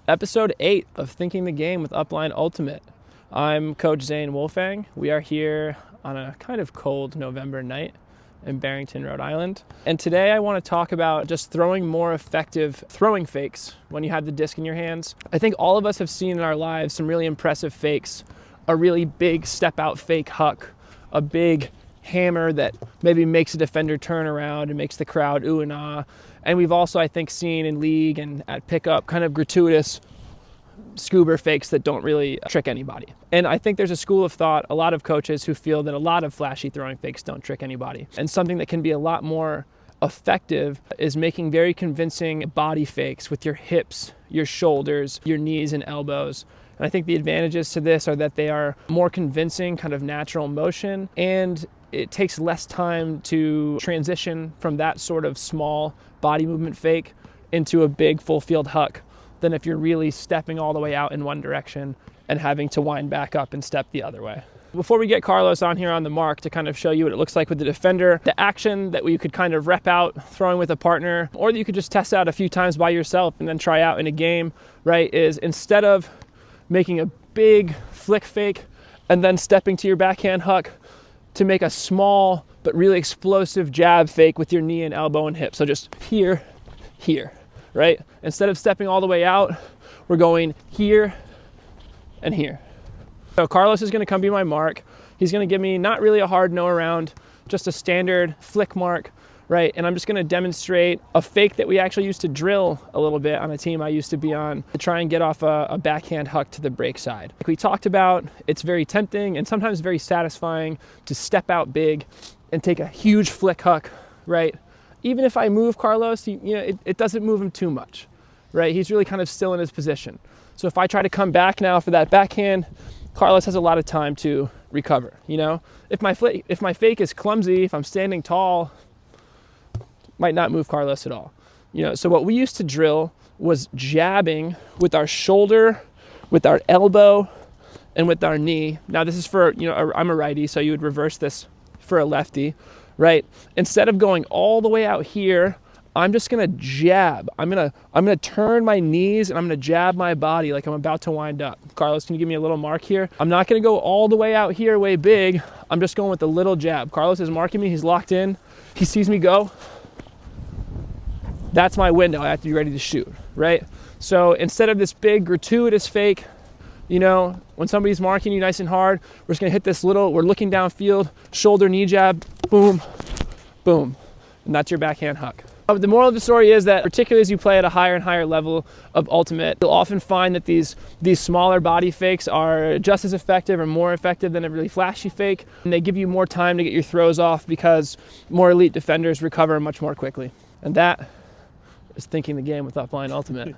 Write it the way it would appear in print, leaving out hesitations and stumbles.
Episode 8 of Thinking the Game with UpLine Ultimate. I'm Coach Zane Wolfang. We are here on a kind of cold November night in Barrington, Rhode Island. And today I want to talk about just throwing more effective throwing fakes when you have the disc in your hands. I think all of us have seen in our lives some really impressive fakes. A really big step out fake huck, a big hammer that maybe makes a defender turn around and makes the crowd ooh and ah. And we've also, I think, seen in league and at pickup kind of gratuitous scuba fakes that don't really trick anybody. And I think there's a school of thought, a lot of coaches who feel that a lot of flashy throwing fakes don't trick anybody. And something that can be a lot more effective is making very convincing body fakes with your hips, your shoulders, your knees and elbows. And I think the advantages to this are that they are more convincing, kind of natural motion, and it takes less time to transition from that sort of small body movement fake into a big full field huck than if you're really stepping all the way out in one direction and having to wind back up and step the other way. Before we get Carlos on here on the mark to kind of show you what it looks like with the defender, the action that you could kind of rep out throwing with a partner, or that you could just test out a few times by yourself and then try out in a game, right, is instead of making a big flick fake and then stepping to your backhand huck, to make a small but really explosive jab fake with your knee and elbow and hip. So just here, right? Instead of stepping all the way out, we're going here and here. So Carlos is gonna come be my mark. He's gonna give me not really a hard no around, just a standard flick mark, right? And I'm just gonna demonstrate a fake that we actually used to drill a little bit on a team I used to be on to try and get off a backhand huck to the break side. Like we talked about, it's very tempting and sometimes very satisfying to step out big and take a huge flick huck, right? Even if I move Carlos, it doesn't move him too much, right? He's really kind of still in his position. So if I try to come back now for that backhand, Carlos has a lot of time to recover, If my fake is clumsy, if I'm standing tall, might not move Carlos at all. So what we used to drill was jabbing with our shoulder, with our elbow, and with our knee. Now this is for, I'm a righty, so you would reverse this for a lefty, right? Instead of going all the way out here, I'm just gonna jab. I'm gonna turn my knees and I'm gonna jab my body like I'm about to wind up. Carlos, can you give me a little mark here? I'm not gonna go all the way out here way big. I'm just going with a little jab. Carlos is marking me, he's locked in. He sees me go. That's my window. I have to be ready to shoot, right? So instead of this big gratuitous fake, when somebody's marking you nice and hard, we're just gonna hit this little, we're looking downfield, shoulder, knee jab, boom, boom. And that's your backhand huck. The moral of the story is that particularly as you play at a higher and higher level of Ultimate, you'll often find that these smaller body fakes are just as effective or more effective than a really flashy fake. And they give you more time to get your throws off because more elite defenders recover much more quickly. And that is Thinking the Game with UpLine Ultimate.